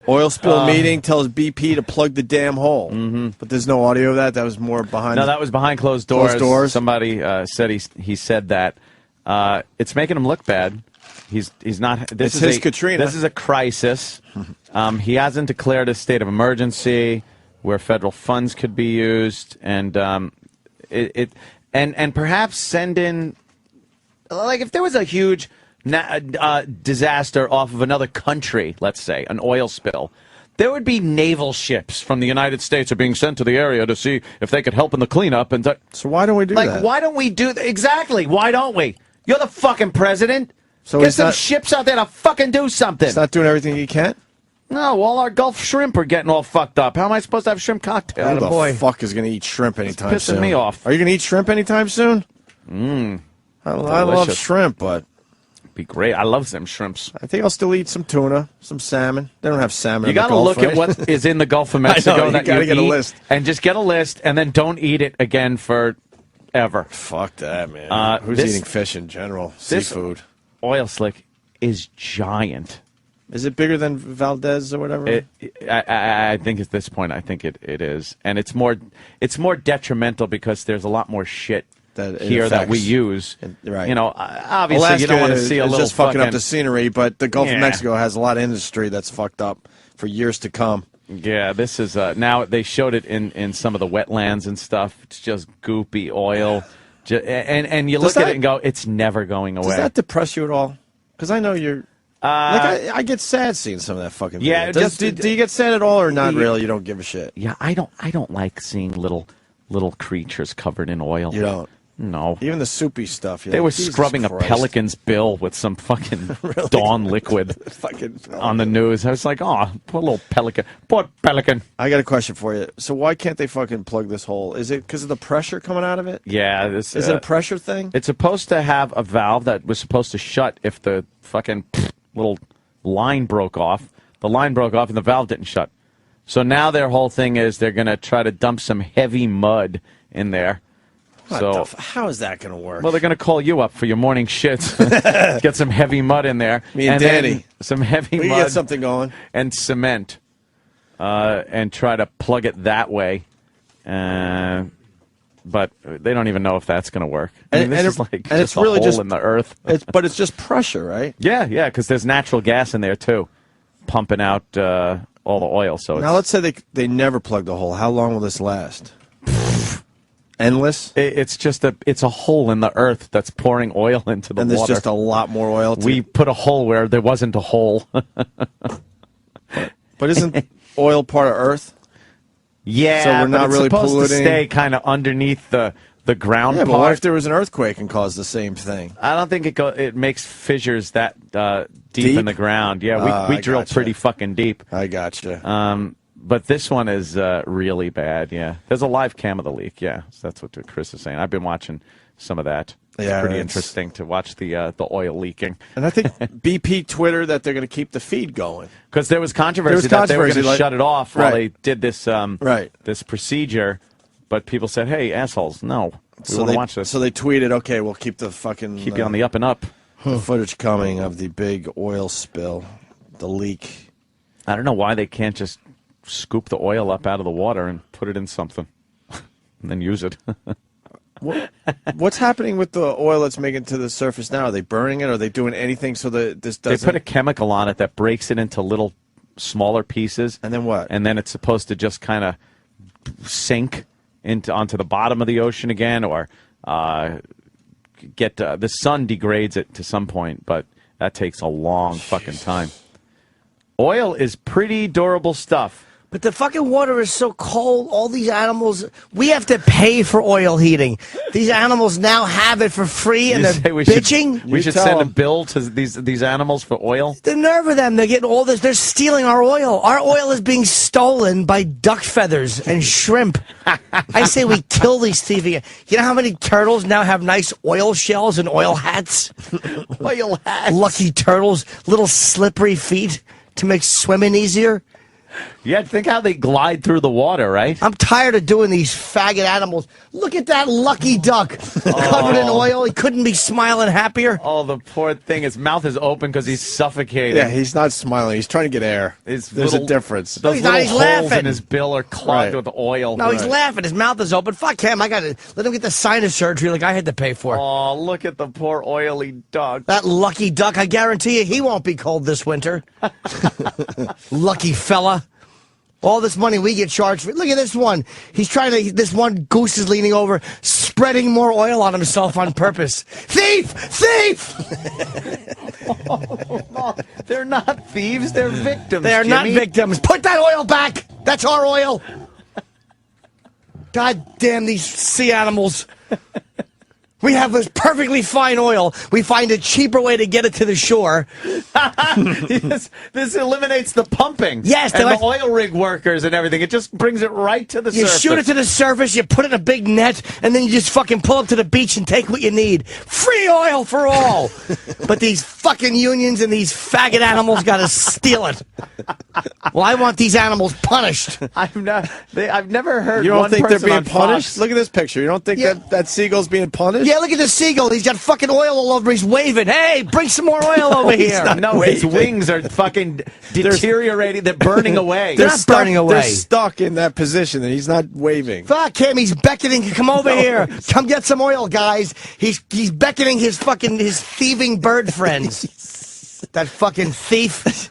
Oil spill meeting tells BP to plug the damn hole. But there's no audio of that. That was more behind. No, that was behind closed doors. Closed doors? Somebody said he said that. It's making him look bad. He's not. It's his Katrina. This is a crisis. He hasn't declared a state of emergency where federal funds could be used, and and perhaps send in, like, if there was a huge disaster off of another country, let's say an oil spill, there would be naval ships from the United States are being sent to the area to see if they could help in the cleanup. And so why don't we do that? Like, why don't we do that? Exactly. Why don't we? You're the fucking president. So get some ships out there to fucking do something. It's not doing everything he can? No, all our Gulf shrimp are getting all fucked up. How am I supposed to have shrimp cocktail? Who the fuck is going to eat shrimp anytime soon? Pissing me off. Are you going to eat shrimp anytime soon? I love shrimp, but be great. I love them shrimps. I think I'll still eat some tuna, some salmon. They don't have salmon. You got to look at what is in the Gulf of Mexico. I know, you got to get a list, and just get a list, and then don't eat it again forever. Fuck that, man. Who's eating fish in general? Seafood. Oil slick is giant. Is it bigger than Valdez or whatever? I think at this point, I think it is, and it's more detrimental because there's a lot more shit that we use. Right. You know, obviously Alaska you don't want to see a little just fucking up the scenery, but the Gulf of Mexico has a lot of industry that's fucked up for years to come. Yeah, this is now they showed it in some of the wetlands and stuff. It's just goopy oil, and you look at it and go, it's never going away. Does that depress you at all? Because I know you're. I get sad seeing some of that fucking video. Yeah, do you get sad at all, or not really? You don't give a shit. Yeah, I don't like seeing little creatures covered in oil. You don't. No. Even the soupy stuff. They were scrubbing a pelican's bill with some fucking Dawn liquid on the news. I was like, oh, poor little pelican. Poor pelican. I got a question for you. So why can't they fucking plug this hole? Is it because of the pressure coming out of it? Yeah. Is it a pressure thing? It's supposed to have a valve that was supposed to shut if the fucking little line broke off. The line broke off and the valve didn't shut. So now their whole thing is they're going to try to dump some heavy mud in there. How is that going to work? Well, they're going to call you up for your morning shits. Get some heavy mud in there. Me and Danny. Some heavy mud. Get something going. And cement. And try to plug it that way. But they don't even know if that's going to work. I mean, this is like just it's really a hole in the earth. But it's just pressure, right? Yeah, because there's natural gas in there, too, pumping out all the oil. So now, let's say they never plug the hole. How long will this last? Endless? It's a hole in the earth that's pouring oil into the water. And there's just a lot more oil. We put a hole where there wasn't a hole. But isn't oil part of Earth? Yeah, so we're not really supposed polluting. To stay kind of underneath the ground part. But what if there was an earthquake and caused the same thing? I don't think it makes fissures that deep in the ground. Yeah, we drill pretty fucking deep. I gotcha. But this one is really bad, yeah. There's a live cam of the leak, yeah. So that's what Chris is saying. I've been watching some of that. It's pretty interesting to watch the oil leaking. And I think BP Twitter that they're going to keep the feed going. Because there was controversy that they were going to shut it off while they did this this procedure. But people said, hey, assholes, no. We want to watch this. So they tweeted, okay, we'll keep the fucking... Keep you on the up and up. The footage coming of the big oil spill, the leak. I don't know why they can't just scoop the oil up out of the water and put it in something and then use it. What's happening with the oil that's making it to the surface now? Are they burning it? Are they doing anything so that this doesn't... They put a chemical on it that breaks it into little smaller pieces. And then what? And then it's supposed to just kind of sink onto the bottom of the ocean again, or get the sun degrades it to some point, but that takes a long fucking time. Oil is pretty durable stuff. But the fucking water is so cold. All these animals, we have to pay for oil heating. These animals now have it for free, and they're bitching. We should send a bill to these animals for oil. The nerve of them! They're getting all this. They're stealing our oil. Our oil is being stolen by duck feathers and shrimp. I say we kill these thieving. You know how many turtles now have nice oil shells and oil hats? Oil hats. Lucky turtles, little slippery feet to make swimming easier. Yeah, think how they glide through the water, right? I'm tired of doing these faggot animals. Look at that lucky duck covered in oil. He couldn't be smiling happier. Oh, the poor thing. His mouth is open because he's suffocating. Yeah, he's not smiling. He's trying to get air. There's a difference. Those he's not. little He's holes laughing. in his bill are clogged with oil. No, he's laughing. His mouth is open. Fuck him. I got to let him get the sinus surgery like I had to pay for. Oh, look at the poor oily duck. That lucky duck, I guarantee you, he won't be cold this winter. Lucky fella. All this money we get charged for. Look at this one. He's trying to. This one goose is leaning over, spreading more oil on himself on purpose. Thief! Thief! They're not thieves. They're victims. They are not Jimmy. victims. Put that oil back. That's our oil. God damn these sea animals. We have this perfectly fine oil. We find a cheaper way to get it to the shore. This eliminates the pumping. Yes, and like, the oil rig workers and everything. It just brings it right to the you surface. shoot it to the surface, you put it in a big net, and then you just fucking pull up to the beach and take what you need. Free oil for all. But these fucking unions and these faggot animals got to steal it. Well, I want these animals punished. I've never heard. You don't one think they're person being on punished? Fox- Look at this picture. You don't think that seagull's being punished? Yeah, look at the seagull. He's got fucking oil all over. He's waving. Hey, bring some more oil over here. No, his wings are fucking deteriorating. They're burning away. They're not burning away. They're stuck in that position, and he's not waving. Fuck him. He's beckoning. Come over here. Come get some oil, guys. He's beckoning his thieving bird friends. That fucking thief.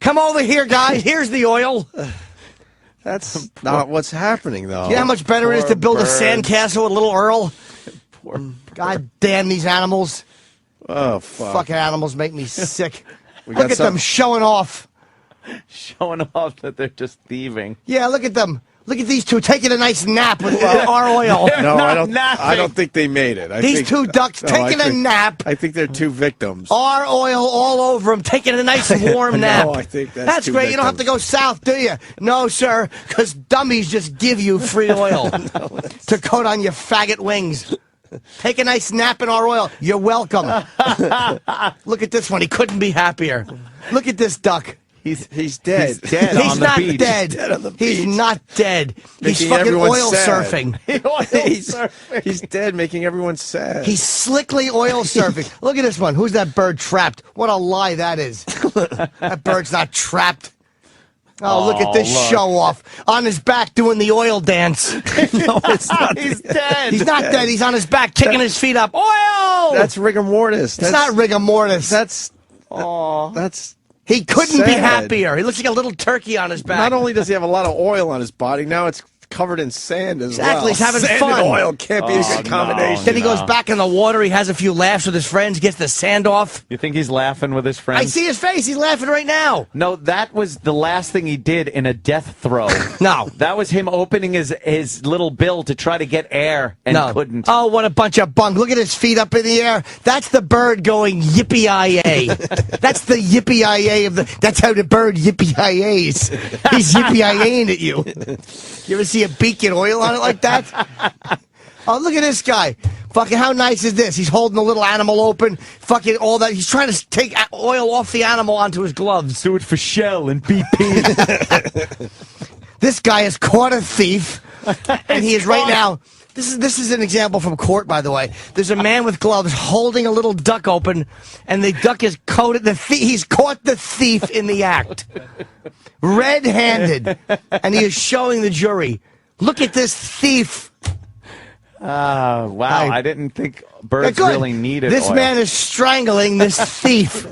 Come over here, guys. Here's the oil. That's not what's happening, though. You know how much better it is to build a sandcastle with little Earl? Poor God damn these animals. Oh, fuck. Fucking animals make me sick. got Look at them some- showing off. showing off that they're just thieving. Yeah, look at them. Look at these two taking a nice nap with our oil. No, I not don't. napping. I don't think they made it. These two ducks taking a nap. I think they're two victims. Our oil all over them, taking a nice warm nap. No, I think that's two great. You don't have to go south, do you? No, sir, because dummies just give you free oil to coat on your faggot wings. Take a nice nap in our oil. You're welcome. Look at this one. He couldn't be happier. Look at this duck. He's dead. He's dead He's on the not beach. dead. Dead on the He's beach. not dead. He's Making fucking everyone oil sad. surfing. He's dead, making everyone sad. He's slickly oil surfing. Look at this one. Who's that bird trapped? What a lie that is. That bird's not trapped. Oh, look at this look. show off. On his back doing the oil dance. no, it's not. He's dead. He's not dead. He's on his back kicking his feet up. Oil! That's rigor mortis. It's not rigor mortis. That's. Aw. That's. He couldn't be sad. happier. He looks like a little turkey on his back. Not only does he have a lot of oil on his body, now it's covered in sand as well. Exactly, he's having sand fun. and oil can't be a Oh, good combination. Then he goes back in the water. He has a few laughs with his friends, gets the sand off. You think he's laughing with his friends? I see his face. He's laughing right now. No, that was the last thing he did in a death throw. No. That was him opening his little bill to try to get air and couldn't. Oh, what a bunch of bunk. Look at his feet up in the air. That's the bird going yippee-yi-yay. That's the yippee-yi-yay of the... That's how the bird yippee-yi-yays. He's yippee-yi-yaying at you. You ever see a beak get oil on it like that? Oh, look at this guy. Fucking how nice is this? He's holding the little animal open. Fucking all that. He's trying to take oil off the animal onto his gloves. Do it for Shell and BP. This guy has caught a thief, and he is right now. This is an example from court, by the way. There's a man with gloves holding a little duck open, and the duck is coated. He's caught the thief in the act, red-handed, and he is showing the jury. Look at this thief. Wow, I didn't think birds Good. really needed This oil. man is strangling this thief.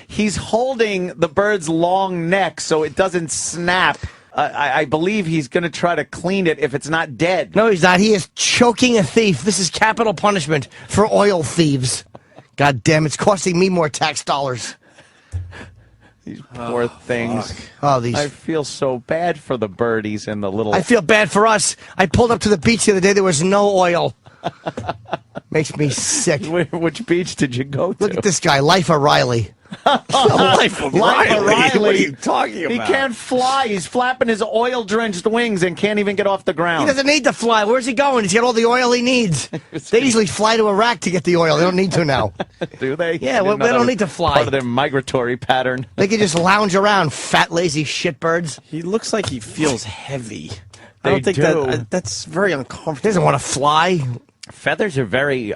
He's holding the bird's long neck so it doesn't snap. I believe he's going to try to clean it if it's not dead. No, he's not. He is choking a thief. This is capital punishment for oil thieves. God damn, it's costing me more tax dollars. These poor things. Oh, these. I feel so bad for the birdies and the little... I feel bad for us. I pulled up to the beach the other day. There was no oil. Makes me sick. Which beach did you go to? Look at this guy, Life O'Reilly. Life of Life of Riley. What are you talking He about? can't fly. He's flapping his oil-drenched wings and can't even get off the He ground. doesn't need to fly. Where's he going? He's got all the oil he needs. They usually fly to Iraq to get the oil. They don't need to now. Do they? Yeah, I didn't well, know they that don't was need to fly. Part of their migratory pattern. They can just lounge around, fat, lazy shitbirds. He looks like he feels heavy. I They don't think do. that's very He uncomfortable. doesn't want to fly. Feathers are very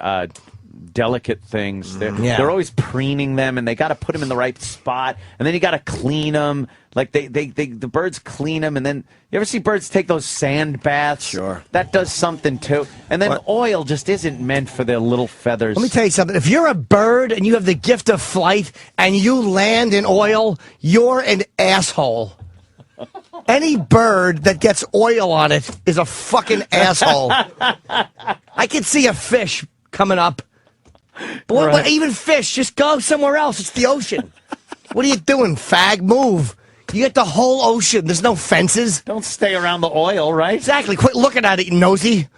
delicate things. Yeah. They're always preening them, and they got to put them in the right spot, and then you got to clean them. Like the birds clean them, and then you ever see birds take those sand baths? Sure. That does something too. And then What? oil just isn't meant for their little feathers. Let me tell you something. If you're a bird and you have the gift of flight and you land in oil, you're an asshole. Any bird that gets oil on it is a fucking asshole. I can see a fish coming up. But Right. even fish, just go somewhere else. It's the ocean. What are you doing, fag? Move. You get the whole ocean. There's no fences. Don't stay around the oil, right? Exactly. Quit looking at it, you nosy.